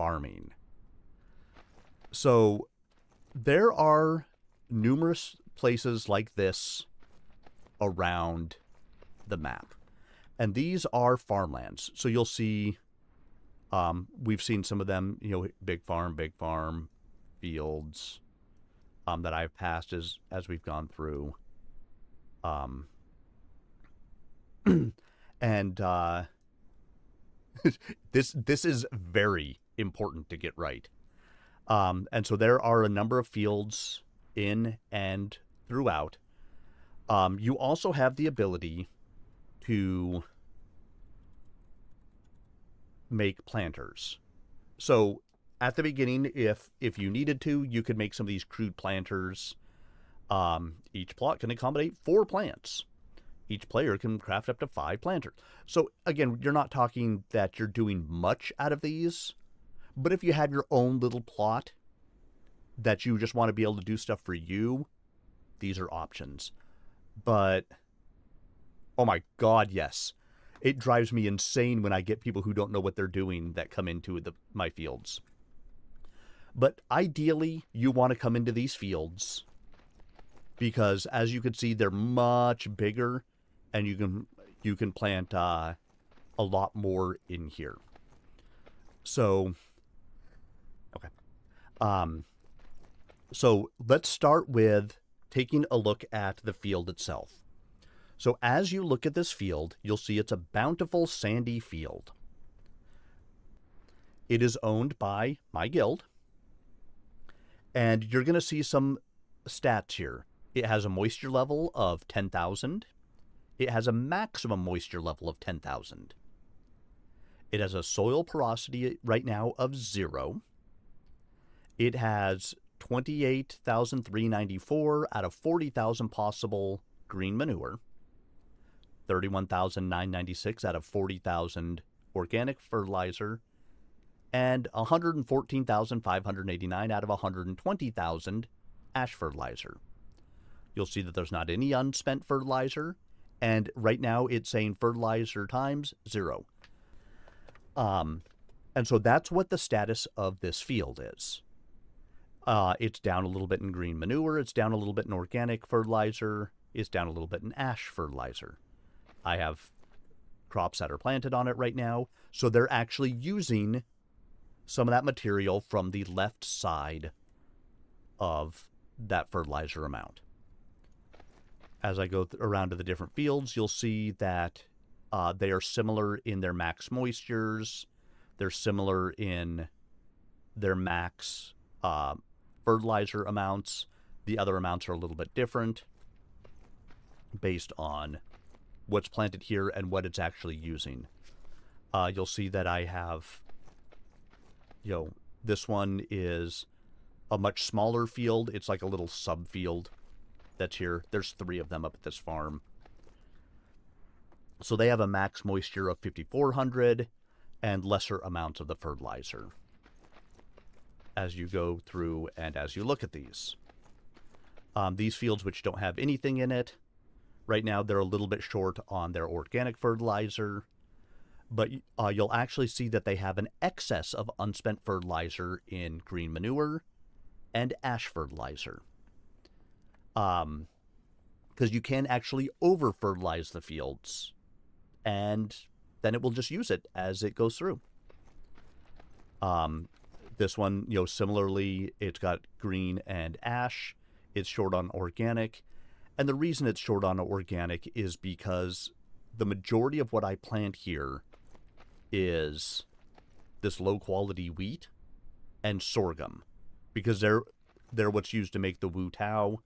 farming. So there are numerous places like this around the map. And these are farmlands. So you'll see, we've seen some of them, you know, big farm, fields, that I've passed as we've gone through. And this is very important to get right. And so there are a number of fields in and throughout. You also have the ability to make planters. So at the beginning, if you needed to, you could make some of these crude planters. Each plot can accommodate 4 plants. Each player can craft up to 5 planters. So again, you're not talking that you're doing much out of these, but if you have your own little plot that you just want to be able to do stuff for you, these are options. But, oh my god, yes. It drives me insane when I get people who don't know what they're doing that come into my fields. But ideally, you want to come into these fields because, as you can see, they're much bigger, and you can plant a lot more in here. So, okay. So let's start with taking a look at the field itself. So as you look at this field, you'll see it's a bountiful sandy field. It is owned by my guild, and you're going to see some stats here. It has a moisture level of 10,000. It has a maximum moisture level of 10,000. It has a soil porosity right now of 0. It has 28,394 out of 40,000 possible green manure. 31,996 out of 40,000 organic fertilizer, and 114,589 out of 120,000 ash fertilizer. You'll see that there's not any unspent fertilizer, and right now it's saying fertilizer times 0. And so that's what the status of this field is. It's down a little bit in green manure, it's down a little bit in organic fertilizer, it's down a little bit in ash fertilizer. I have crops that are planted on it right now, so they're actually using some of that material from the left side of that fertilizer amount. As I go around to the different fields, you'll see that they are similar in their max moistures. They're similar in their max fertilizer amounts. The other amounts are a little bit different based on what's planted here and what it's actually using. You'll see that I have, you know, this one is a much smaller field. It's like a little subfield that's here. There's 3 of them up at this farm. So they have a max moisture of 5,400 and lesser amounts of the fertilizer as you go through and as you look at these. These fields which don't have anything in it, right now they're a little bit short on their organic fertilizer, but you'll actually see that they have an excess of unspent fertilizer in green manure and ash fertilizer. Because you can actually over-fertilize the fields, and then it will just use it as it goes through. This one, you know, similarly, it's got green and ash. It's short on organic. And the reason it's short on organic is because the majority of what I plant here is this low-quality wheat and sorghum, because they're what's used to make the Wu Tao.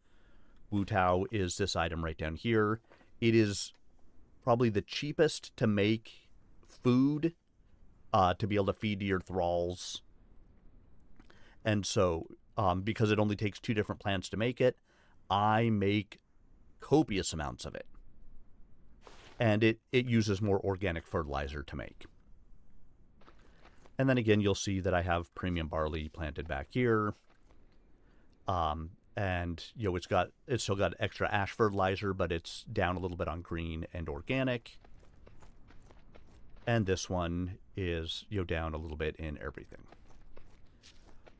Wu Tao is this item right down here. It is probably the cheapest to make food to be able to feed to your thralls. And so, because it only takes 2 different plants to make it, I make copious amounts of it. And it uses more organic fertilizer to make. And then again, you'll see that I have premium barley planted back here. And, you know, it's still got extra ash fertilizer, but it's down a little bit on green and organic. And this one is, you know, down a little bit in everything.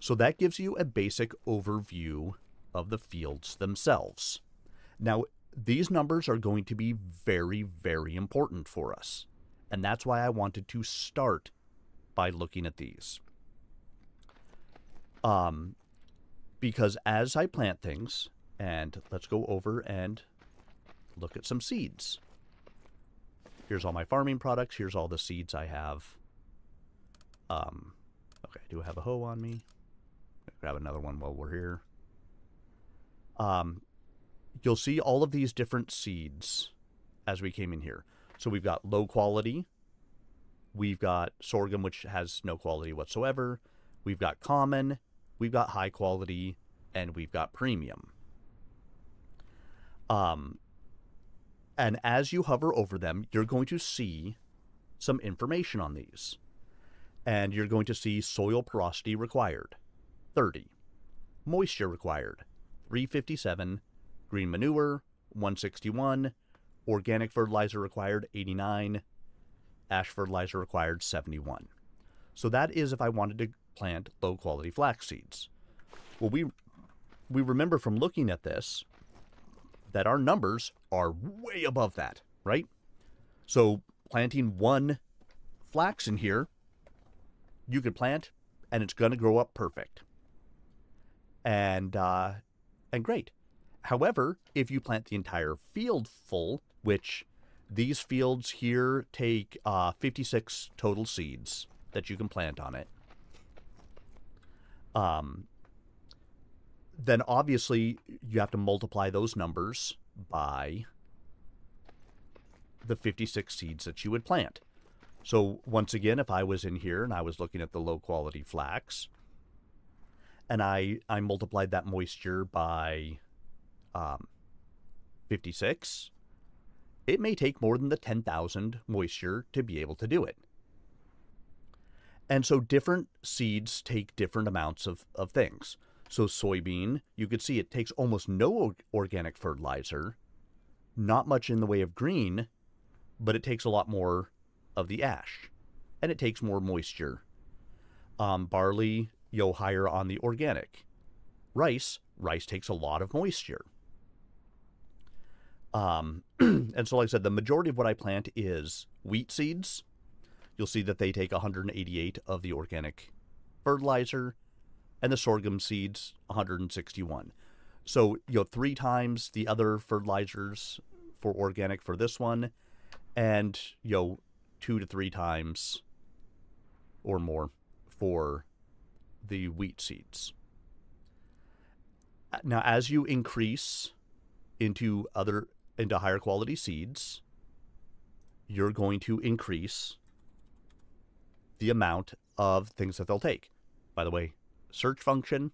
So that gives you a basic overview of the fields themselves. Now, these numbers are going to be very, very important for us. And that's why I wanted to start by looking at these. Because as I plant things, and let's go over and look at some seeds. Here's all my farming products. Here's all the seeds I have. Okay, I do have a hoe on me. Grab another one while we're here. You'll see all of these different seeds as we came in here. So we've got low quality. We've got sorghum, which has no quality whatsoever. We've got common. We've got high quality. And we've got premium. And as you hover over them, you're going to see some information on these. And you're going to see soil porosity required, 30. Moisture required, 357. Green manure, 161. Organic fertilizer required, 89. Ash fertilizer required, 71. So that is if I wanted to plant low-quality flax seeds. Well, we remember from looking at this that our numbers are way above that, right? So planting one flax in here, you could plant, and it's going to grow up perfect. And great. However, if you plant the entire field full, which these fields here take 56 total seeds that you can plant on it, then obviously you have to multiply those numbers by the 56 seeds that you would plant. So once again, if I was in here and I was looking at the low quality flax, and I multiplied that moisture by 56, it may take more than the 10,000 moisture to be able to do it. And so different seeds take different amounts of things. So soybean, you could see it takes almost no organic fertilizer, not much in the way of green, but it takes a lot more of the ash, and it takes more moisture. Barley, higher on the organic. Rice takes a lot of moisture. And so like I said, the majority of what I plant is wheat seeds. You'll see that they take 188 of the organic fertilizer, and the sorghum seeds, 161. So, 3 times the other fertilizers for organic for this one, and, 2 to 3 times or more for the wheat seeds. Now, as you increase into higher quality seeds, you're going to increase the amount of things that they'll take. By the way, search function,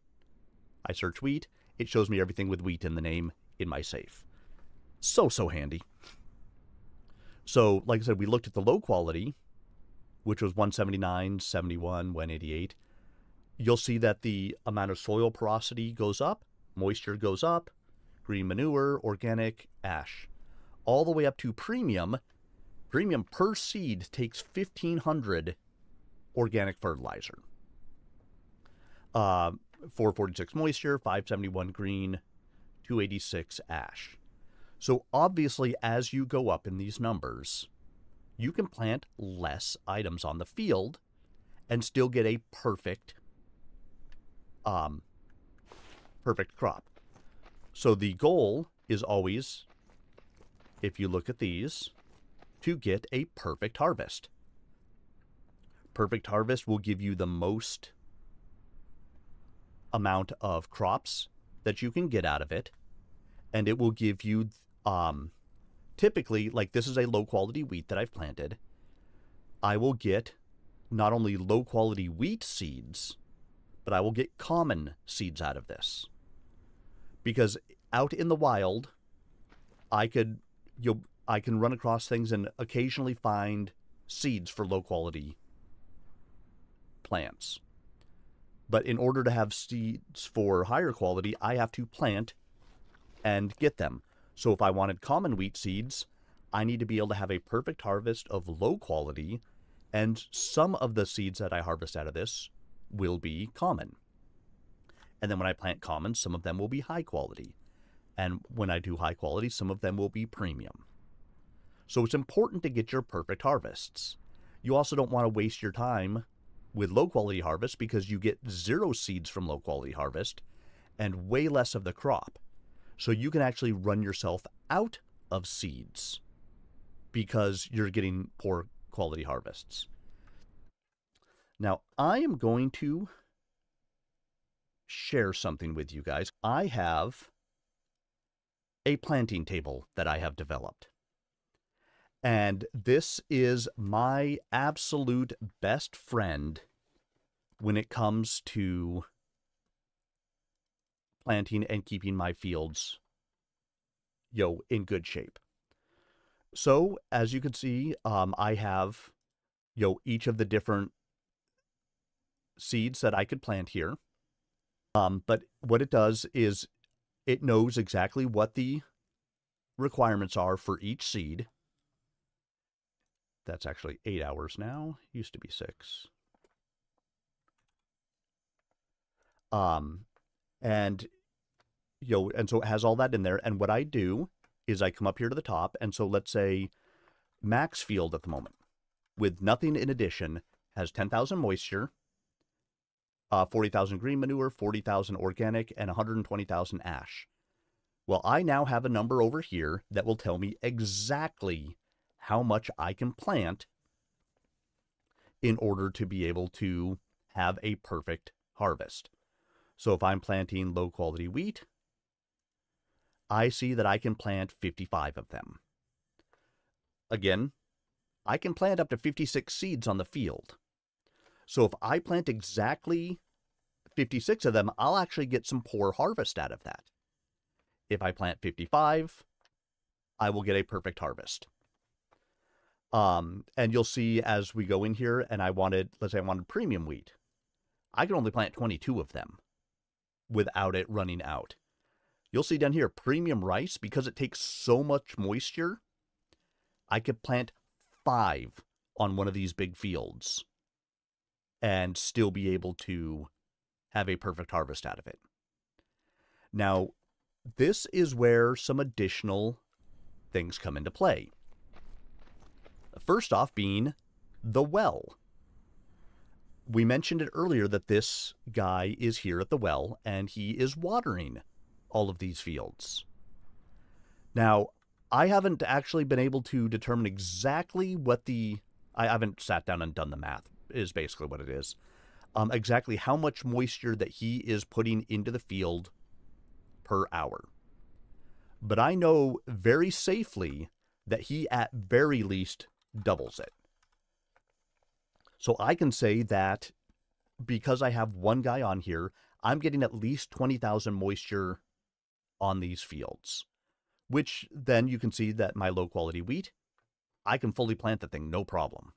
I search wheat, it shows me everything with wheat in the name in my safe. So handy. So, like I said, we looked at the low quality, which was 179, 71, 188. You'll see that the amount of soil porosity goes up, moisture goes up, green manure, organic, ash. All the way up to premium. Premium per seed takes 1,500 organic fertilizer. 446 moisture, 571 green, 286 ash. So obviously, as you go up in these numbers, you can plant less items on the field and still get a perfect crop. So the goal is always, if you look at these, to get a perfect harvest. Perfect harvest will give you the most amount of crops that you can get out of it, and it will give you typically, like this is a low quality wheat that I've planted, I will get not only low quality wheat seeds, but I will get common seeds out of this, because out in the wild I can run across things and occasionally find seeds for low quality plants. But in order to have seeds for higher quality, I have to plant and get them. So if I wanted common wheat seeds, I need to be able to have a perfect harvest of low quality, and some of the seeds that I harvest out of this will be common. And then when I plant commons, some of them will be high quality. And when I do high quality, some of them will be premium. So it's important to get your perfect harvests. You also don't want to waste your time with low quality harvest because you get 0 seeds from low quality harvest and way less of the crop. So you can actually run yourself out of seeds because you're getting poor quality harvests. Now, I am going to share something with you guys. I have a planting table that I have developed. And this is my absolute best friend when it comes to planting and keeping my fields, in good shape. So, as you can see, I have, each of the different seeds that I could plant here. But what it does is it knows exactly what the requirements are for each seed. That's actually 8 hours now. Used to be 6. And so it has all that in there. And what I do is I come up here to the top. And so let's say Max Field at the moment, with nothing in addition, has 10,000 moisture, 40,000 green manure, 40,000 organic, and 120,000 ash. Well, I now have a number over here that will tell me exactly how much I can plant in order to be able to have a perfect harvest. So if I'm planting low quality wheat, I see that I can plant 55 of them. Again, I can plant up to 56 seeds on the field. So if I plant exactly 56 of them, I'll actually get some poor harvest out of that. If I plant 55, I will get a perfect harvest. And you'll see as we go in here, and let's say I wanted premium wheat. I can only plant 22 of them without it running out. You'll see down here, premium rice, because it takes so much moisture, I could plant 5 on one of these big fields and still be able to have a perfect harvest out of it. Now, this is where some additional things come into play. First off being the well. We mentioned it earlier that this guy is here at the well and he is watering all of these fields. Now, I haven't actually been able to determine exactly what I haven't sat down and done the math, is basically what it is. Exactly how much moisture that he is putting into the field per hour. But I know very safely that he at very least doubles it. So I can say that because I have one guy on here, I'm getting at least 20,000 moisture on these fields, which then you can see that my low quality wheat, I can fully plant the thing, no problem.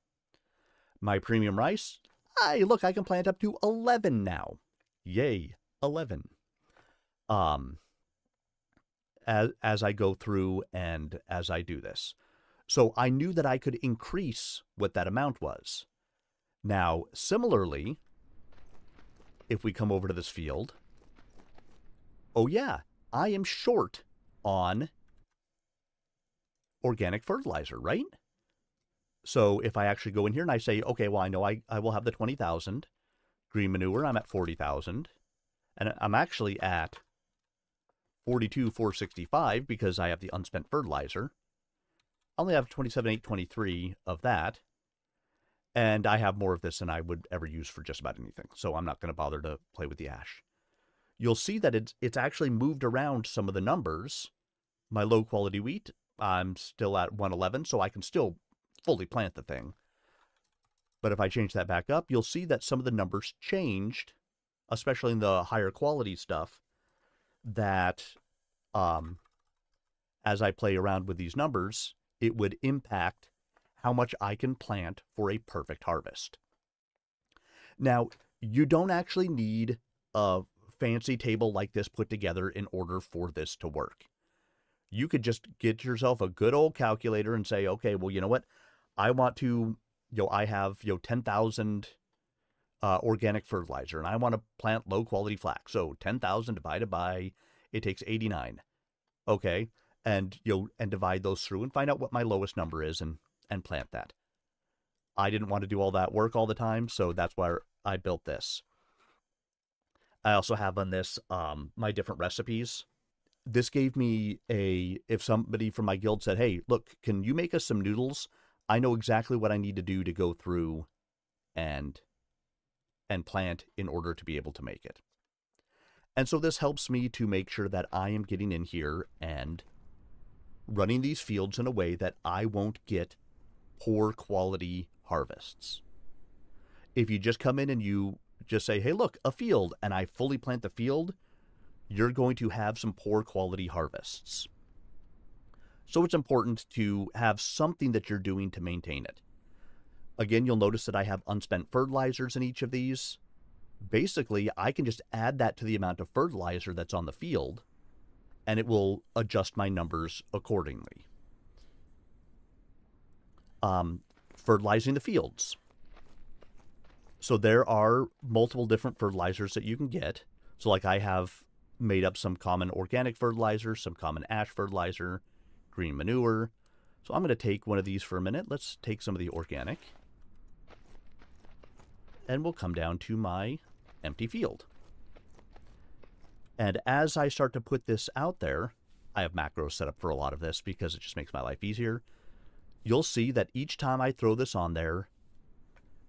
My premium rice, I can plant up to 11 now. Yay, 11. As I go through and as I do this. So I knew that I could increase what that amount was. Now, similarly, if we come over to this field, oh yeah, I am short on organic fertilizer, right? So if I actually go in here and I say, okay, well, I know I will have the 20,000. Green manure, I'm at 40,000. And I'm actually at 42,465 because I have the unspent fertilizer. I only have 27,823 of that. And I have more of this than I would ever use for just about anything. So I'm not going to bother to play with the ash. You'll see that it's actually moved around some of the numbers. My low quality wheat, I'm still at 111, so I can still fully plant the thing. But if I change that back up, you'll see that some of the numbers changed, especially in the higher quality stuff, that as I play around with these numbers, it would impact how much I can plant for a perfect harvest. Now, you don't actually need a fancy table like this put together in order for this to work. You could just get yourself a good old calculator and say, okay, well, you know what? I want to, I have, 10,000 organic fertilizer, and I want to plant low-quality flax. So 10,000 divided by, it takes 89. Okay, and divide those through and find out what my lowest number is and plant that. I didn't want to do all that work all the time, so that's why I built this. I also have on this my different recipes. This gave me if somebody from my guild said, hey, look, can you make us some noodles? I know exactly what I need to do to go through and plant in order to be able to make it. And so this helps me to make sure that I am getting in here and running these fields in a way that I won't get poor quality harvests. If you just come in and you just say, hey, look, a field, and I fully plant the field, you're going to have some poor quality harvests. So it's important to have something that you're doing to maintain it. Again, you'll notice that I have unspent fertilizers in each of these. Basically, I can just add that to the amount of fertilizer that's on the field, and it will adjust my numbers accordingly. Fertilizing the fields. So there are multiple different fertilizers that you can get. So like I have made up some common organic fertilizer, some common ash fertilizer, green manure. So I'm going to take one of these for a minute. Let's take some of the organic. And we'll come down to my empty field. And as I start to put this out there, I have macros set up for a lot of this because it just makes my life easier. You'll see that each time I throw this on there,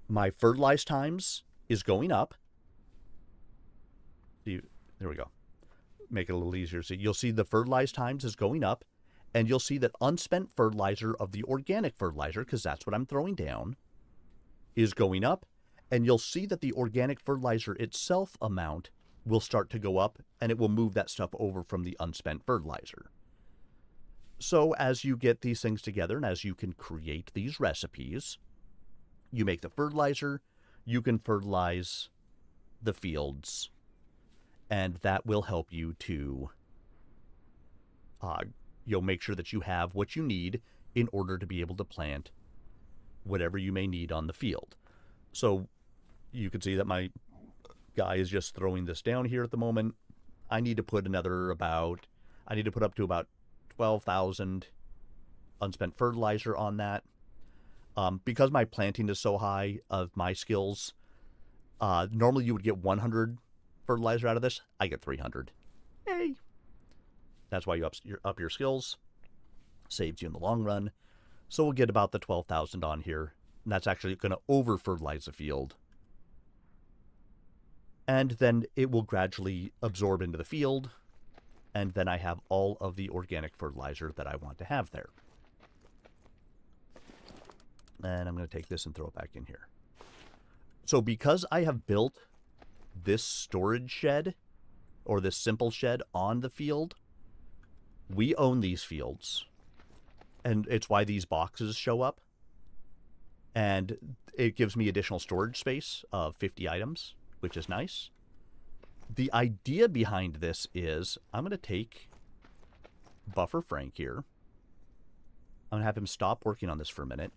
my fertilized times is going up. There we go. Make it a little easier. So you'll see the fertilized times is going up, and you'll see that unspent fertilizer of the organic fertilizer, because that's what I'm throwing down, is going up. And you'll see that the organic fertilizer itself amount will start to go up, and it will move that stuff over from the unspent fertilizer. So as you get these things together, and as you can create these recipes, you make the fertilizer, you can fertilize the fields, and that will help you to make sure that you have what you need in order to be able to plant whatever you may need on the field. So you can see that my guy is just throwing this down here at the moment. I need to put up to about 12,000 unspent fertilizer on that. Because my planting is so high of my skills, normally you would get 100 fertilizer out of this. I get 300. Hey! That's why you up your skills. Saves you in the long run. So we'll get about the 12,000 on here. And that's actually going to over-fertilize the field. And then it will gradually absorb into the field. And then I have all of the organic fertilizer that I want to have there. And I'm going to take this and throw it back in here. So because I have built this storage shed, or this simple shed on the field, we own these fields. And it's why these boxes show up. And it gives me additional storage space of 50 items, which is nice. The idea behind this is I'm going to take Buffer Frank here. I'm going to have him stop working on this for a minute.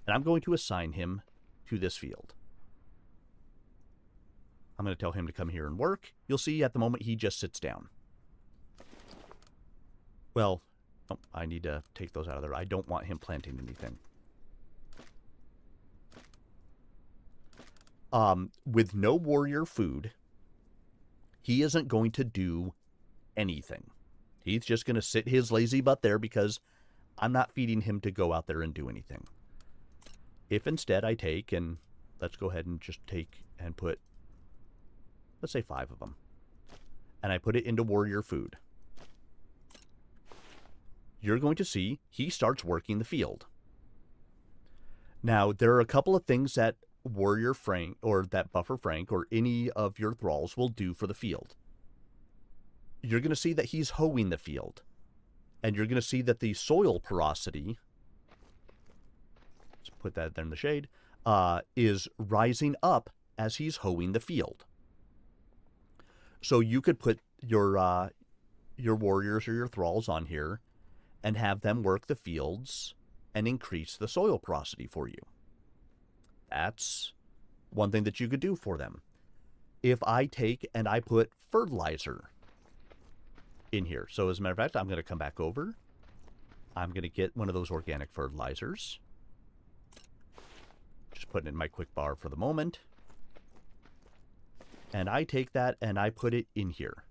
And I'm going to assign him to this field. I'm going to tell him to come here and work. You'll see at the moment he just sits down. Well, oh, I need to take those out of there. I don't want him planting anything. With no warrior food, he isn't going to do anything. He's just going to sit his lazy butt there because I'm not feeding him to go out there and do anything. If instead I take, and let's go ahead and just take and put, let's say 5 of them, and I put it into warrior food, you're going to see he starts working the field. Now, there are a couple of things that Warrior Frank, or that Buffer Frank, or any of your thralls will do for the field. You're going to see that he's hoeing the field. And you're going to see that the soil porosity, let's put that there in the shade, is rising up as he's hoeing the field. So you could put your warriors or your thralls on here and have them work the fields and increase the soil porosity for you. That's one thing that you could do for them. If I take and I put fertilizer in here. So as a matter of fact, I'm going to come back over. I'm going to get one of those organic fertilizers. Just putting it in my quick bar for the moment. And I take that and I put it in here.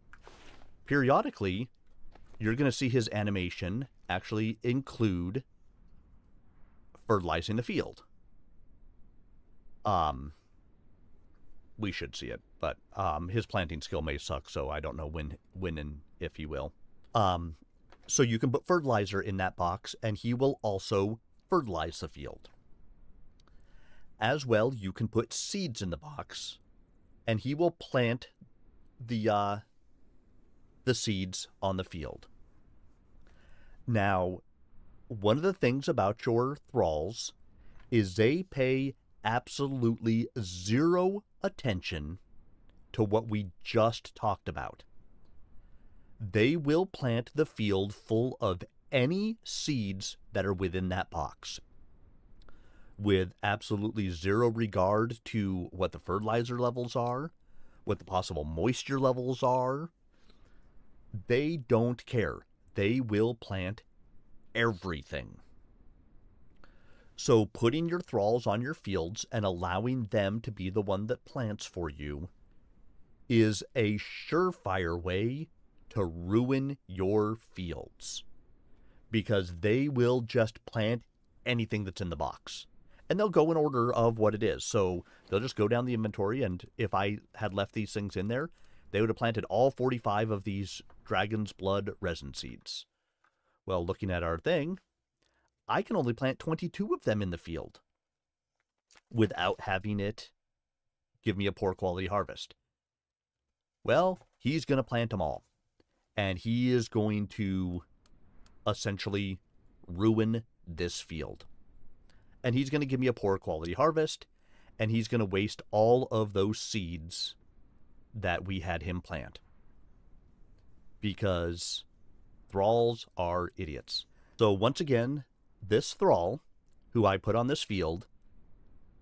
Periodically, you're going to see his animation actually include fertilizing the field. We should see it, but his planting skill may suck, so I don't know when and if he will. So you can put fertilizer in that box, and he will also fertilize the field. As well, you can put seeds in the box, and he will plant the seeds on the field. Now, one of the things about your thralls is they pay absolutely zero attention to what we just talked about. They will plant the field full of any seeds that are within that box, with absolutely zero regard to what the fertilizer levels are, what the possible moisture levels are. They don't care. They will plant everything. So putting your thralls on your fields and allowing them to be the one that plants for you is a surefire way to ruin your fields, because they will just plant anything that's in the box. And they'll go in order of what it is. So they'll just go down the inventory, and if I had left these things in there, they would have planted all 45 of these Dragon's Blood resin seeds. Well, looking at our thing, I can only plant 22 of them in the field without having it give me a poor quality harvest. Well, he's going to plant them all. And he is going to essentially ruin this field. And he's going to give me a poor quality harvest, and he's going to waste all of those seeds that we had him plant. Because thralls are idiots. So once again, this thrall, who I put on this field,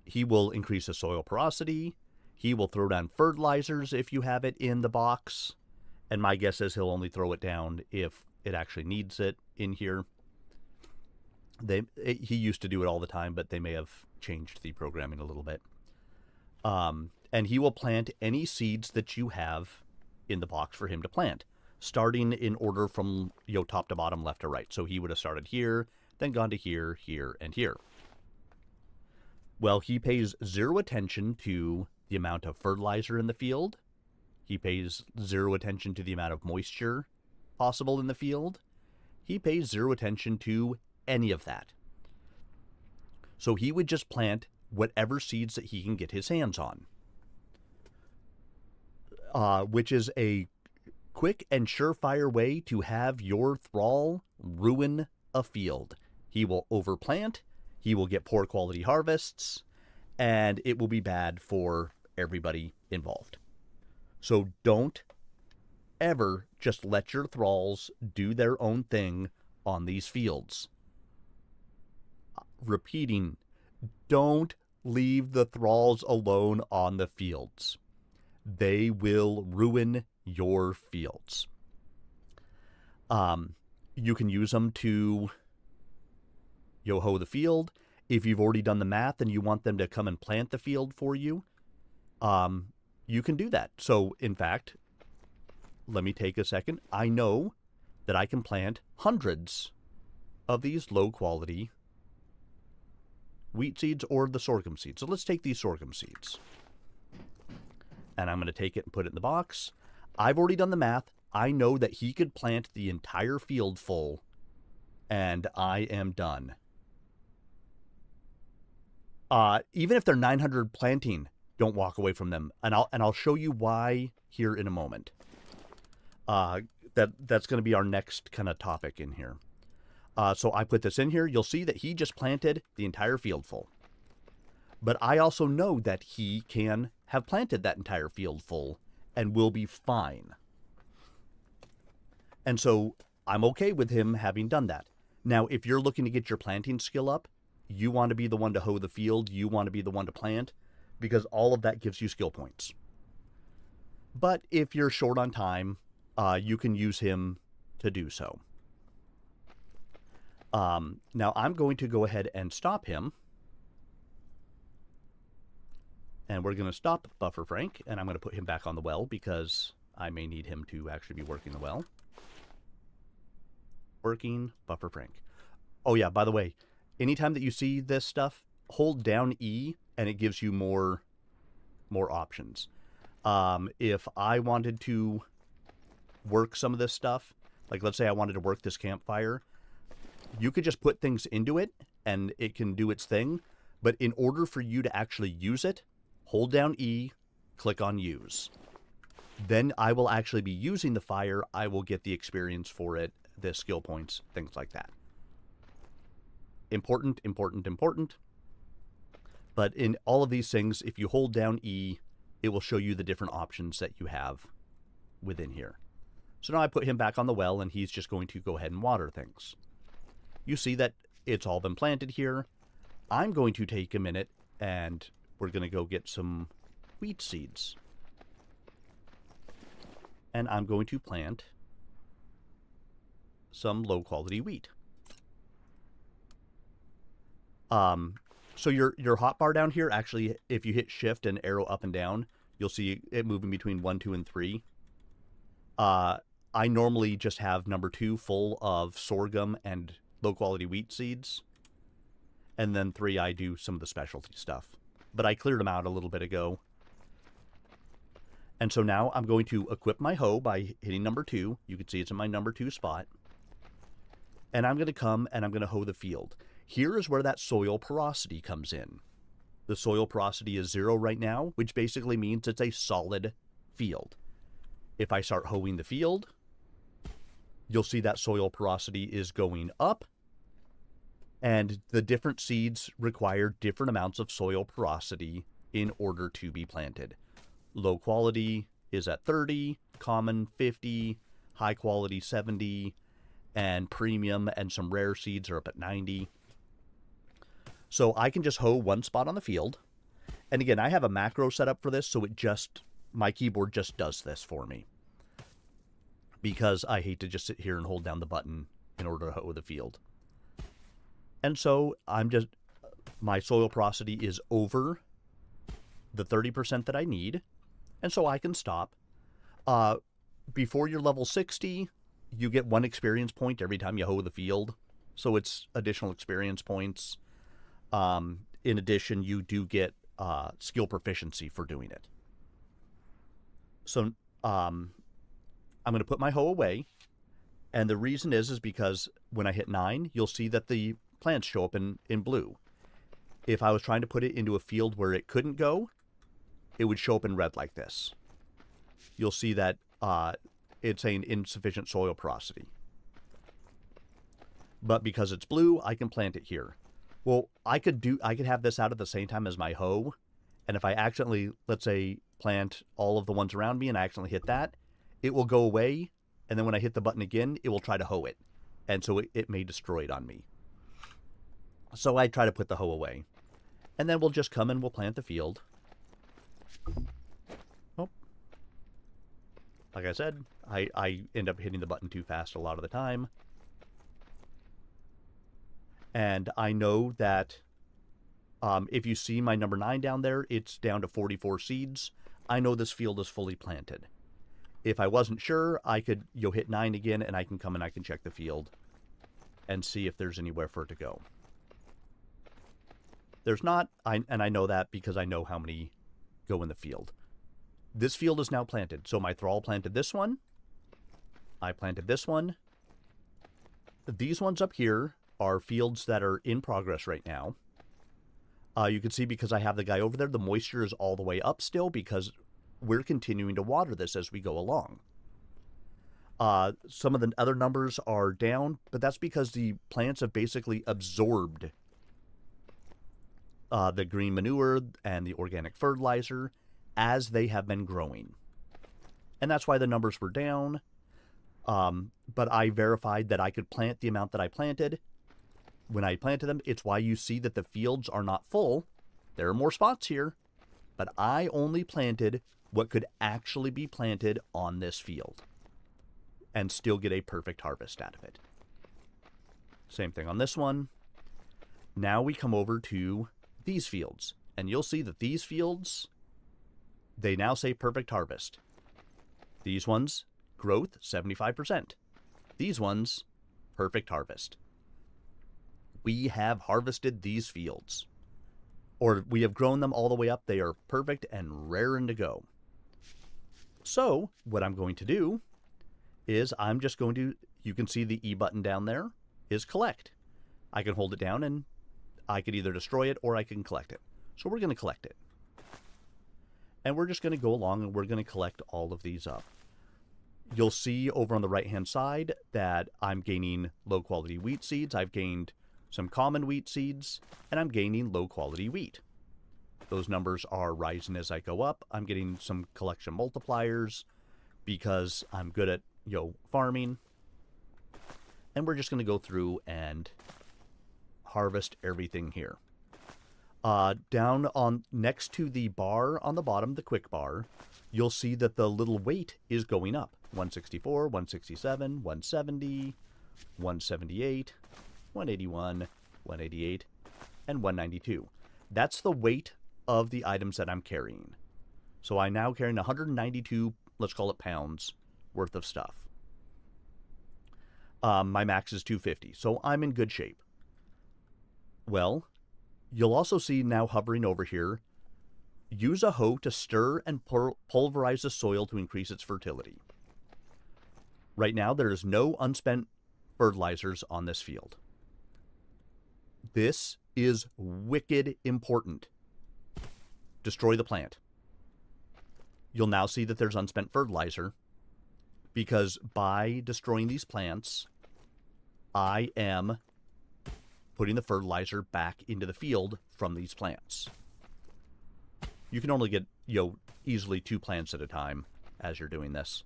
he will increase the soil porosity. He will throw down fertilizers if you have it in the box. And my guess is he'll only throw it down if it actually needs it in here. He used to do it all the time, but they may have changed the programming a little bit. And he will plant any seeds that you have in the box for him to plant, starting in order from top to bottom, left to right. So he would have started here, then gone to here, here, and here. Well, he pays zero attention to the amount of fertilizer in the field. He pays zero attention to the amount of moisture possible in the field. He pays zero attention to any of that. So he would just plant whatever seeds that he can get his hands on. Which is a quick and surefire way to have your thrall ruin a field. He will overplant, he will get poor quality harvests, and it will be bad for everybody involved. So don't ever just let your thralls do their own thing on these fields. Repeating, don't leave the thralls alone on the fields. They will ruin your fields. You can use them to yo-ho the field. If you've already done the math and you want them to come and plant the field for you, you can do that. So, in fact, let me take a second. I know that I can plant hundreds of these low-quality wheat seeds or the sorghum seeds. So let's take these sorghum seeds. And I'm going to take it and put it in the box. I've already done the math. I know that he could plant the entire field full, and I am done. Even if they're 900 planting, don't walk away from them. And I'll show you why here in a moment. That's going to be our next kind of topic in here. So I put this in here. You'll see that he just planted the entire field full. But I also know that he can have planted that entire field full and will be fine. And so I'm okay with him having done that. Now, if you're looking to get your planting skill up, you want to be the one to hoe the field, you want to be the one to plant, because all of that gives you skill points. But if you're short on time, you can use him to do so. Now I'm going to go ahead and stop him. And we're going to stop Buffer Frank, and I'm going to put him back on the well because I may need him to actually be working the well. Working Buffer Frank. Oh yeah, by the way, anytime that you see this stuff, hold down E and it gives you more options. If I wanted to work some of this stuff, like let's say I wanted to work this campfire, you could just put things into it and it can do its thing. But in order for you to actually use it, hold down E, click on use. Then I will actually be using the fire. I will get the experience for it, the skill points, things like that. Important, important, important. But in all of these things, if you hold down E, it will show you the different options that you have within here. So now I put him back on the well, and he's just going to go ahead and water things. You see that it's all been planted here. I'm going to take a minute, and we're going to go get some wheat seeds. And I'm going to plant some low-quality wheat. So your hotbar down here, actually, if you hit shift and arrow up and down, you'll see it moving between 1, 2, and 3. I normally just have number 2 full of sorghum and low-quality wheat seeds. And then 3, I do some of the specialty stuff. But I cleared them out a little bit ago. And so now I'm going to equip my hoe by hitting number 2. You can see it's in my number 2 spot. And I'm going to come and I'm going to hoe the field. Here is where that soil porosity comes in. The soil porosity is 0 right now, which basically means it's a solid field. If I start hoeing the field, you'll see that soil porosity is going up. And the different seeds require different amounts of soil porosity in order to be planted. Low quality is at 30, common 50, high quality 70, and premium and some rare seeds are up at 90. So I can just hoe one spot on the field. And again, I have a macro set up for this, so my keyboard just does this for me. Because I hate to just sit here and hold down the button in order to hoe the field. And so my soil porosity is over the 30% that I need. And so I can stop. Before you're level 60, you get 1 experience point every time you hoe the field. So it's additional experience points. In addition, you do get skill proficiency for doing it. So I'm going to put my hoe away. And the reason is because when I hit 9, you'll see that the plants show up in blue. If I was trying to put it into a field where it couldn't go, it would show up in red like this. You'll see that it's saying insufficient soil porosity. But because it's blue, I can plant it here. Well, I could have this out at the same time as my hoe, and if I accidentally, let's say, plant all of the ones around me and I accidentally hit that, it will go away, and then when I hit the button again, it will try to hoe it. And so it may destroy it on me. So I try to put the hoe away. And then we'll just come and we'll plant the field. Oh. Like I said, I end up hitting the button too fast a lot of the time. And I know that if you see my number 9 down there, it's down to 44 seeds. I know this field is fully planted. If I wasn't sure, I could hit 9 again, and I can come and I can check the field and see if there's anywhere for it to go. There's not, and I know that because I know how many go in the field. This field is now planted. So my thrall planted this one. I planted this one. These ones up here are fields that are in progress right now. You can see because I have the guy over there, the moisture is all the way up still because we're continuing to water this as we go along. Some of the other numbers are down, but that's because the plants have basically absorbed the green manure and the organic fertilizer as they have been growing. And that's why the numbers were down. But I verified that I could plant the amount that I planted. When I planted them, it's why you see that the fields are not full. There are more spots here, but I only planted what could actually be planted on this field and still get a perfect harvest out of it. Same thing on this one. Now we come over to these fields, and you'll see that these fields, they now say perfect harvest. These ones, growth 75%. These ones, perfect harvest. We have harvested these fields, or we have grown them all the way up. They are perfect and raring to go. So what I'm going to do is I'm just going to, you can see the E button down there is collect. I can hold it down and I could either destroy it or I can collect it. So we're going to collect it. And we're just going to go along and we're going to collect all of these up. You'll see over on the right-hand side that I'm gaining low-quality wheat seeds. I've gained some common wheat seeds, and I'm gaining low-quality wheat. Those numbers are rising as I go up. I'm getting some collection multipliers because I'm good at, farming. And we're just going to go through and harvest everything here. Down on next to the bar on the bottom, the quick bar, you'll see that the little weight is going up. 164, 167, 170, 178, 181, 188, and 192. That's the weight of the items that I'm carrying. So I'm now carrying 192, let's call it pounds, worth of stuff. My max is 250, so I'm in good shape. Well, you'll also see now hovering over here, use a hoe to stir and pulverize the soil to increase its fertility. Right now, there is no unspent fertilizers on this field. This is wicked important. Destroy the plant. You'll now see that there's unspent fertilizer because by destroying these plants, I am putting the fertilizer back into the field from these plants. You can only get, easily 2 plants at a time as you're doing this.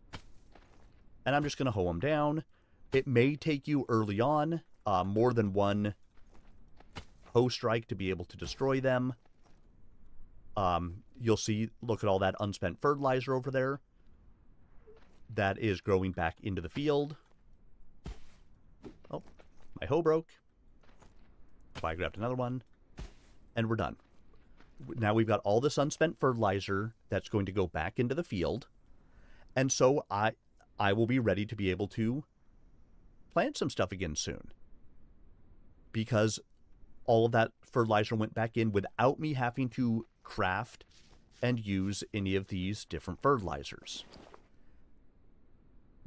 And I'm just going to hoe them down. It may take you early on more than one hoe strike to be able to destroy them. You'll see, look at all that unspent fertilizer over there. That is growing back into the field. Oh, my hoe broke. So I grabbed another one. And we're done. Now we've got all this unspent fertilizer that's going to go back into the field. And so I will be ready to be able to plant some stuff again soon. Because all of that fertilizer went back in without me having to craft and use any of these different fertilizers.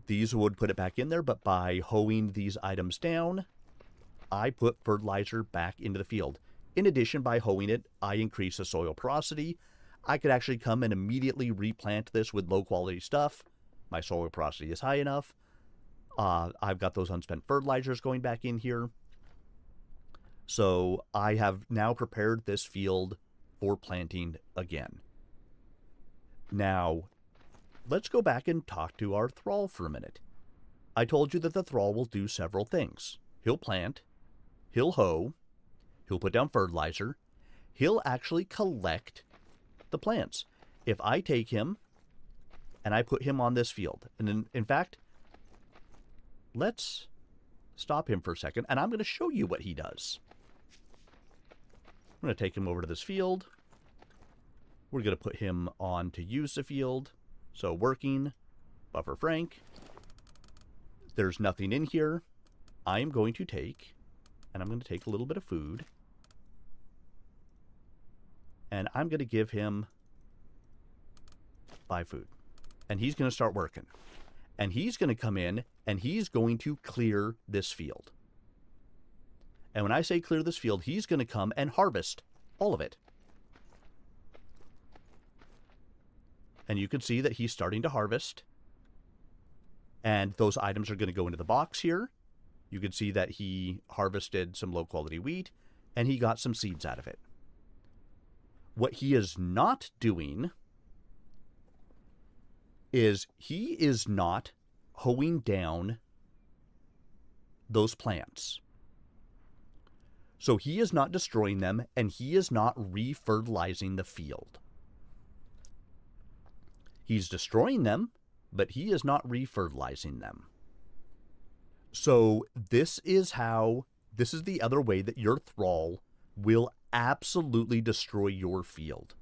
These would put it back in there, but by hoeing these items down, I put fertilizer back into the field. In addition, by hoeing it, I increase the soil porosity. I could actually come and immediately replant this with low-quality stuff. My soil porosity is high enough. I've got those unspent fertilizers going back in here. So I have now prepared this field for planting again. Now, let's go back and talk to our thrall for a minute. I told you that the thrall will do several things. He'll plant, he'll hoe, he'll put down fertilizer, he'll actually collect the plants. If I take him and I put him on this field, and in fact, let's stop him for a second, and I'm going to show you what he does. I'm going to take him over to this field. We're going to put him on to use the field. So working, buffer Frank. There's nothing in here. I am going to take, and I'm going to take a little bit of food. And I'm going to give him 5 food. And he's going to start working. And he's going to come in, and he's going to clear this field. And when I say clear this field, he's going to come and harvest all of it. And you can see that he's starting to harvest. And those items are going to go into the box here. You can see that he harvested some low-quality wheat, and he got some seeds out of it. What he is not doing is he is not hoeing down those plants. So he is not destroying them, and he is not re-fertilizing the field. He's destroying them, but he is not refertilizing them. So this is the other way that your thrall will absolutely destroy your field.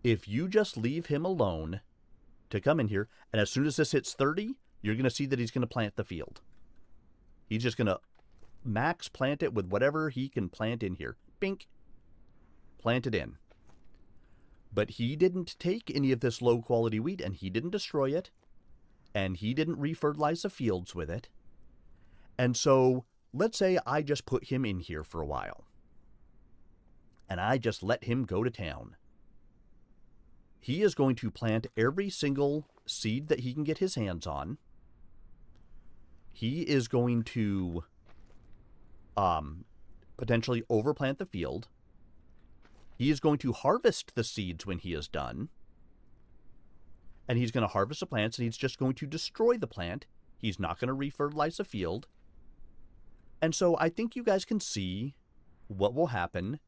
If you just leave him alone to come in here, and as soon as this hits 30, you're going to see that he's going to plant the field. He's just going to max plant it with whatever he can plant in here. Bink. Plant it in. But he didn't take any of this low-quality wheat, and he didn't destroy it, and he didn't refertilize the fields with it. And so, let's say I just put him in here for a while, and I just let him go to town. He is going to plant every single seed that he can get his hands on. He is going to potentially overplant the field. He is going to harvest the seeds when he is done. And he's going to harvest the plants, and he's just going to destroy the plant. He's not going to refertilize the field. And so I think you guys can see what will happen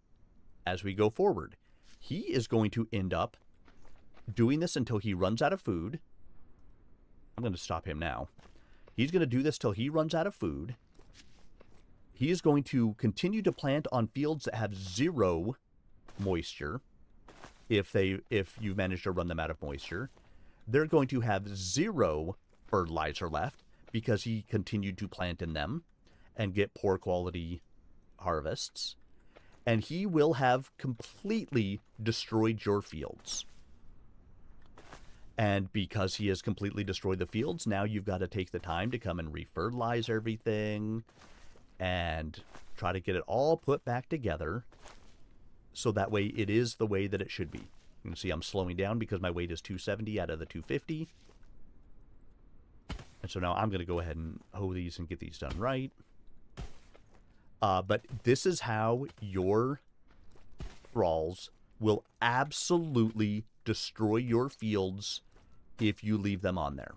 as we go forward. He is going to end up doing this until he runs out of food. I'm going to stop him now. He's going to do this till he runs out of food. He is going to continue to plant on fields that have 0 moisture. If you manage to run them out of moisture, they're going to have 0 fertilizer left because he continued to plant in them and get poor quality harvests. And he will have completely destroyed your fields. And because he has completely destroyed the fields, now you've got to take the time to come and refertilize everything and try to get it all put back together so that way it is the way that it should be. You can see I'm slowing down because my weight is 270 out of the 250. And so now I'm going to go ahead and hoe these and get these done right. But this is how your thralls will absolutely destroy your fields if you leave them on there.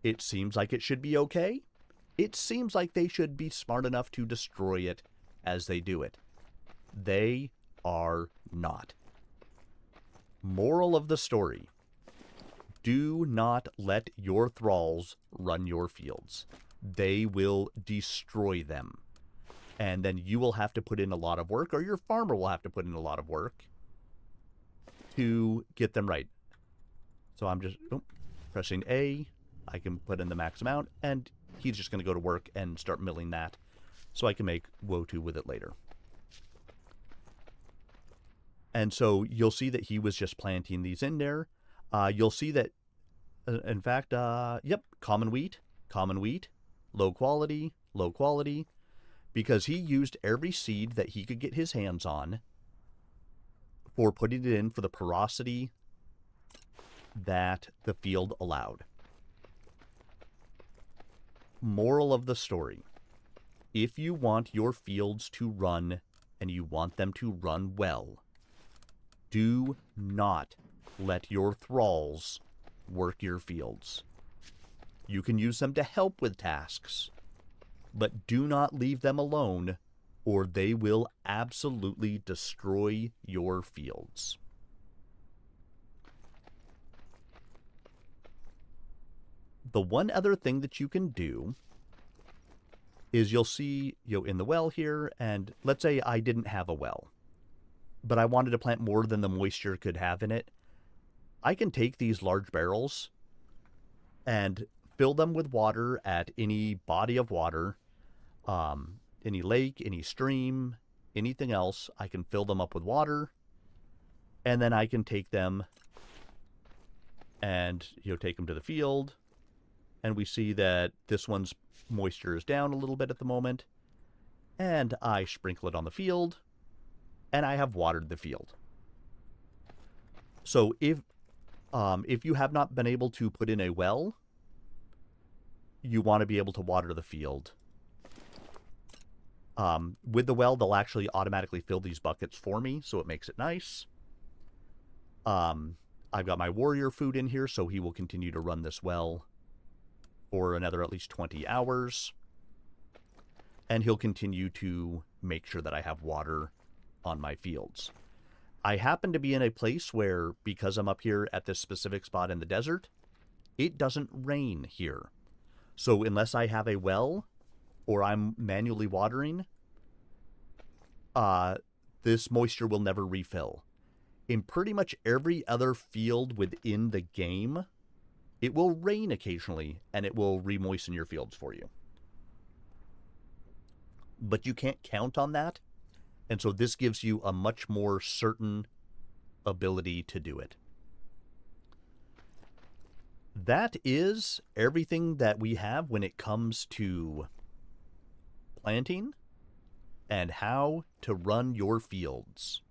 It seems like it should be okay. It seems like they should be smart enough to destroy it as they do it. They are not. Moral of the story: do not let your thralls run your fields. They will destroy them. And then you will have to put in a lot of work, or your farmer will have to put in a lot of work to get them right. So I'm just pressing A. I can put in the max amount, and he's just going to go to work and start milling that so I can make Wotu with it later. And so you'll see that he was just planting these in there. You'll see that, in fact, yep, common wheat, low quality, because he used every seed that he could get his hands on for putting it in for the porosity that the field allowed. Moral of the story: if you want your fields to run and you want them to run well, do not let your thralls work your fields. You can use them to help with tasks, but do not leave them alone, or they will absolutely destroy your fields. The one other thing that you can do is you'll see, in the well here, and let's say I didn't have a well, but I wanted to plant more than the moisture could have in it. I can take these large barrels and fill them with water at any body of water, any lake, any stream, anything else. I can fill them up with water, and then I can take them and take them to the field. And we see that this one's moisture is down a little bit at the moment, and I sprinkle it on the field, and I have watered the field. So if you have not been able to put in a well, you want to be able to water the field. With the well, they'll actually automatically fill these buckets for me, so it makes it nice. I've got my warrior food in here, so he will continue to run this well for another at least 20 hours. And he'll continue to make sure that I have water on my fields. I happen to be in a place where, because I'm up here at this specific spot in the desert, it doesn't rain here. So unless I have a well or I'm manually watering, this moisture will never refill. In pretty much every other field within the game, it will rain occasionally and it will re-moisten your fields for you. But you can't count on that, and so this gives you a much more certain ability to do it. That is everything that we have when it comes to planting and how to run your fields.